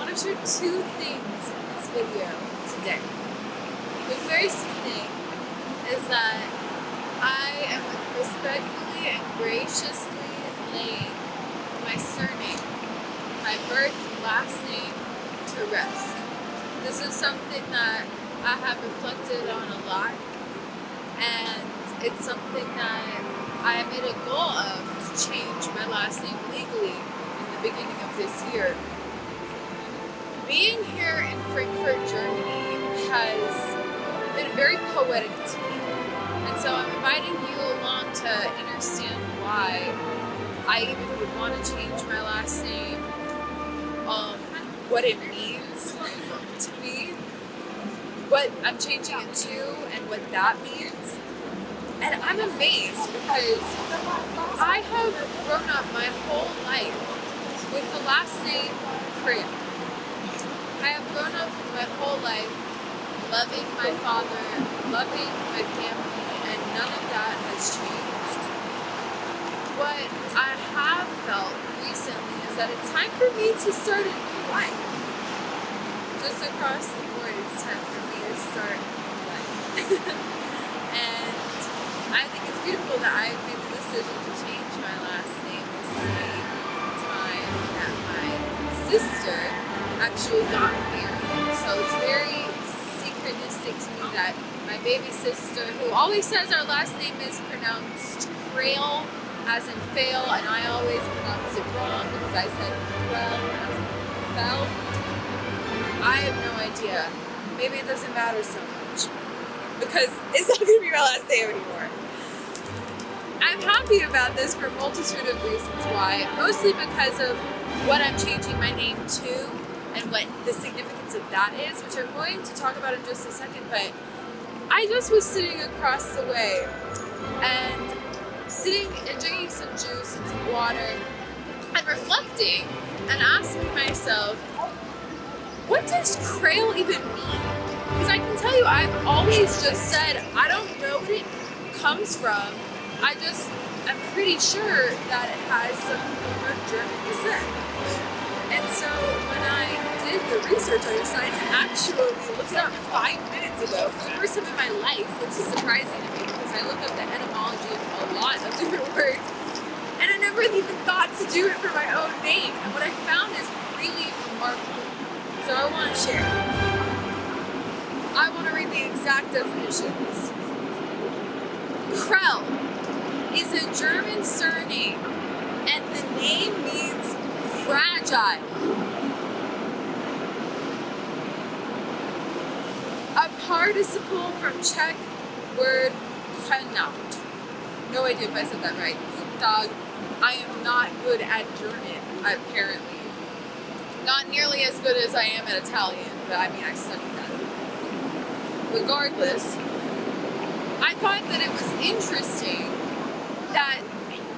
want to share two things in this video today. The first thing is that I am respectfully and graciously laying my surname, my birth last name, to rest. This is something that I have reflected on a lot, and it's something that I made a goal of to change my last name legally in the beginning of this year. Being here in Frankfurt, Germany has been very poetic to me, and so I'm inviting you along to understand why I even would want to change my last name, what it means to me, what I'm changing it to, and what that means. And I'm amazed because I have grown up my whole life with the last name Carina. I have grown up my whole life loving my father, loving my family, and none of that has changed. What I have felt recently is that it's time for me to start a new life. Just across the board, it's time for me to start a new life. And I think it's beautiful that I made the decision to change my last name the same time that my sister actually got married. So it's very synchronistic to me that my baby sister, who always says our last name is pronounced Trail, as in fail, and I always pronounce it wrong because I said well as in fell. I have no idea. Maybe it doesn't matter so much because it's not going to be my last name anymore. I'm happy about this for a multitude of reasons why, mostly because of what I'm changing my name to and what the significance of that is, which I'm going to talk about in just a second. But I just was sitting across the way and drinking some juice and some water and reflecting and asking myself, what does Krail even mean? Because I can tell you, I've always just said, I don't know what it comes from. I'm pretty sure that it has some form of German descent. And so when I did the research on your science, I actually looked it up 5 minutes ago for the first time in my life, which is surprising to me because I look up the etymology of a lot of different words, and I never even thought to do it for my own name. And what I found is really remarkable. So I want to share. I want to read the exact definitions. Krell is a German surname, and the name means fragile. A participle from Czech word krenat. No idea if I said that right. Dog. I am not good at German, apparently. Not nearly as good as I am at Italian, but I mean, I studied that. Regardless, I thought that it was interesting that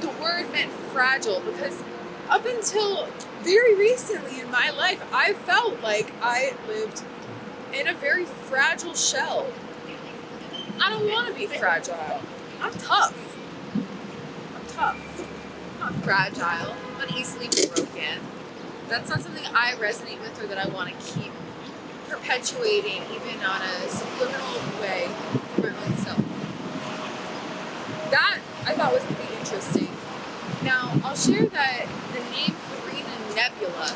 the word meant fragile because up until very recently in my life, I felt like I lived in a very fragile shell. I don't want to be fragile. I'm tough. I'm not fragile. I'm not easily broken. That's not something I resonate with or that I want to keep perpetuating even on a subliminal way for my own self. That I thought was pretty interesting. Now, I'll share that the name Carina Nebula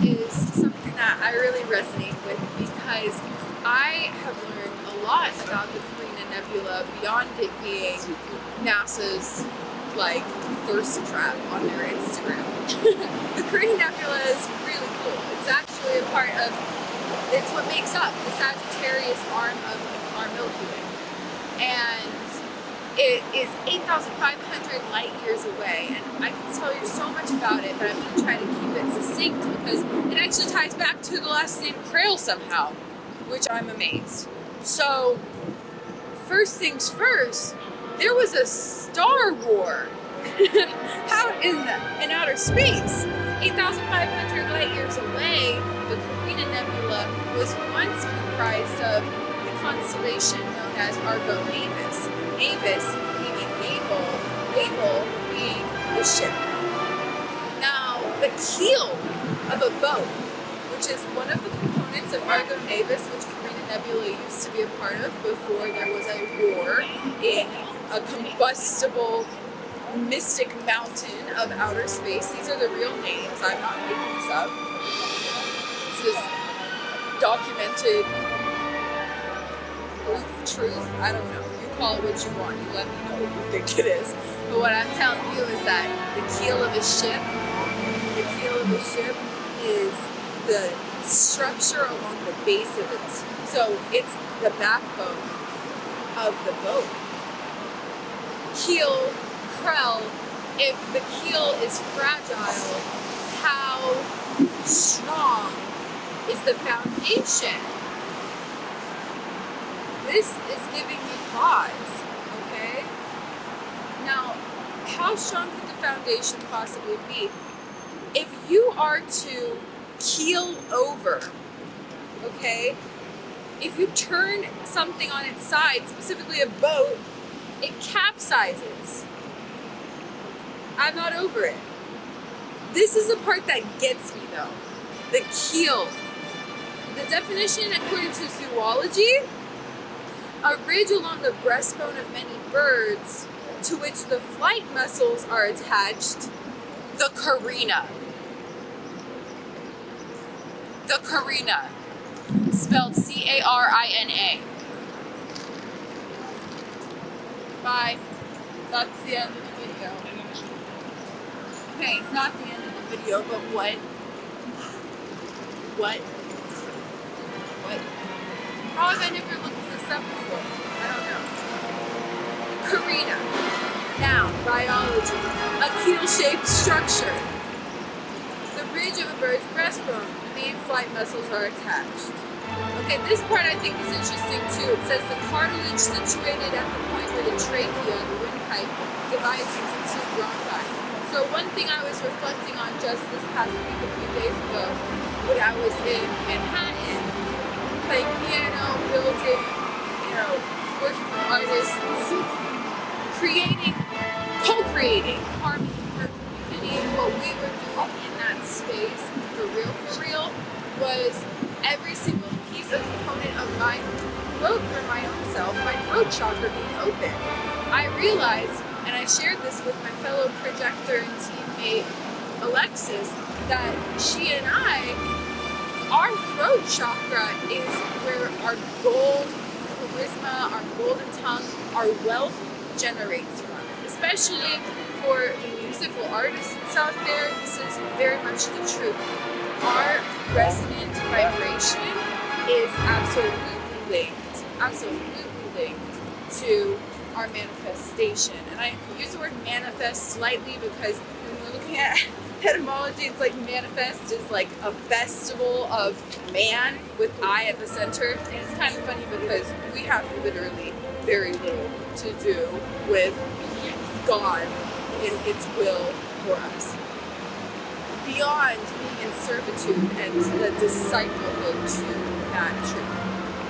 is something that I really resonate with because I have learned a lot about the Carina Nebula beyond it being NASA's thirst trap on their Instagram. The Carina Nebula is really cool. It's actually a part of, it's what makes up the Sagittarius arm of our Milky Way. And it is 8,500 light years away, and I can tell you so much about it, but I'm going to try to keep it succinct because it actually ties back to the last name Krail somehow, which I'm amazed. So, first things first, there was a star war out in outer space. 8,500 light years away, the Carina Nebula was once comprised of the constellation known as Argo Navis. Navis meaning naval, naval being the ship. Now, the keel of a boat, which which is one of the components of Argo Navis, which Carina Nebula used to be a part of before there was a war in a combustible mystic mountain of outer space. These are the real names. I'm not making this up. This is documented truth. I don't know. You call it what you want. You let me know what you think it is. But what I'm telling you is that the keel of a ship is the structure along the base of it. So it's the backbone of the boat. Keel, krell, if the keel is fragile, how strong is the foundation? This is giving me pause, okay? Now, how strong could the foundation possibly be? If you are to keel over, okay? If you turn something on its side, specifically a boat, it capsizes. I'm not over it. This is the part that gets me though. The keel. The definition according to zoology, a ridge along the breastbone of many birds to which the flight muscles are attached, the carina. The carina, spelled C-A-R-I-N-A. Bye. That's the end of the video. Okay, it's not the end of the video, but what? How have I never looked this up before? I don't know. Carina. Noun, biology. A keel-shaped structure. The ridge of a bird's breastbone. The main flight muscles are attached. Okay, this part I think is interesting too. It says the cartilage situated at the point where the trachea, the windpipe, divides into two bronchi. So one thing I was reflecting on just this past week, a few days ago, when I was in Manhattan, playing piano, building, working with artists, co-creating harmony for community. What we were doing in that space, for real, was every single piece of component of my throat for my own self, my throat chakra being open. I realized, and I shared this with my fellow projector and teammate Alexis, that she and I, our throat chakra is where our gold charisma, our golden tongue, our wealth generates from. Especially for the musical artists out there, this is very much the truth. Our resonant vibration is absolutely linked to our manifestation. And I use the word manifest slightly because when we're looking at etymology, it's like manifest is like a festival of man with I at the center. And it's kind of funny because we have literally very little to do with God in its will for us. Beyond being in servitude and the disciplehood to that truth.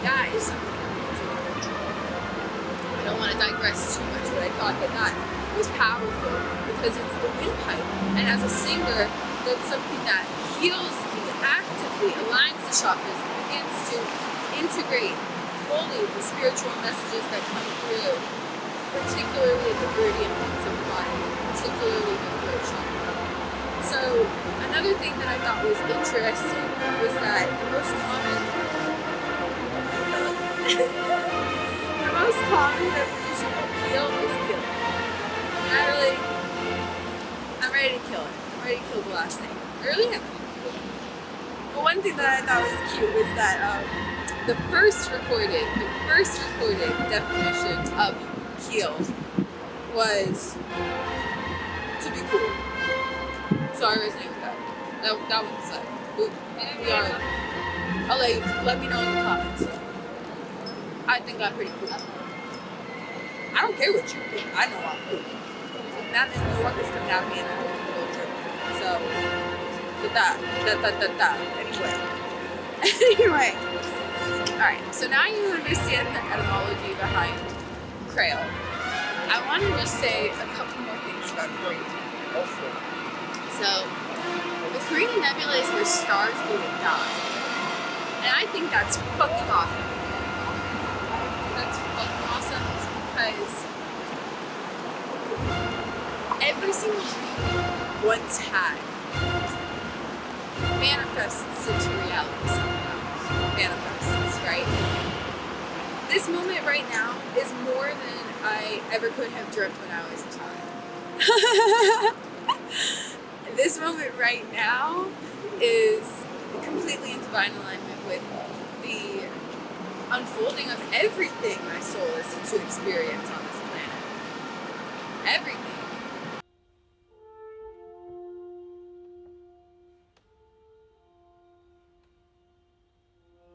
That is something that we do nurture. I don't want to digress too much, but I thought that was powerful because it's the windpipe. And as a singer, that's something that heals me actively, aligns the chakras, begins to integrate fully the spiritual messages that come through, particularly at the meridian points of the body, particularly the throat chakra. So another thing that I thought was interesting was that the most common definition of kill is kill. I'm ready to kill it. I'm ready to kill the last thing. I really am. But one thing that I thought was cute was that the first recorded definition of kill was to be cool. So I resonate with that. That one's like, let me know in the comments. I think I'm pretty cool. I don't care what you think. I know I'm cool. Not in New York is coming at me and I'm a little trip. So, Anyway. Alright, so now you understand the etymology behind Krail. I want to just say a couple more things about Carina. So, the Carina Nebula is where stars go to die. I think that's fucking awesome. That's fucking awesome because every single dream you once had manifests into reality somehow. Manifests, right? This moment right now is more than I ever could have dreamt when I was a child. This moment right now is completely in divine alignment with the unfolding of everything my soul is to experience on this planet. Everything.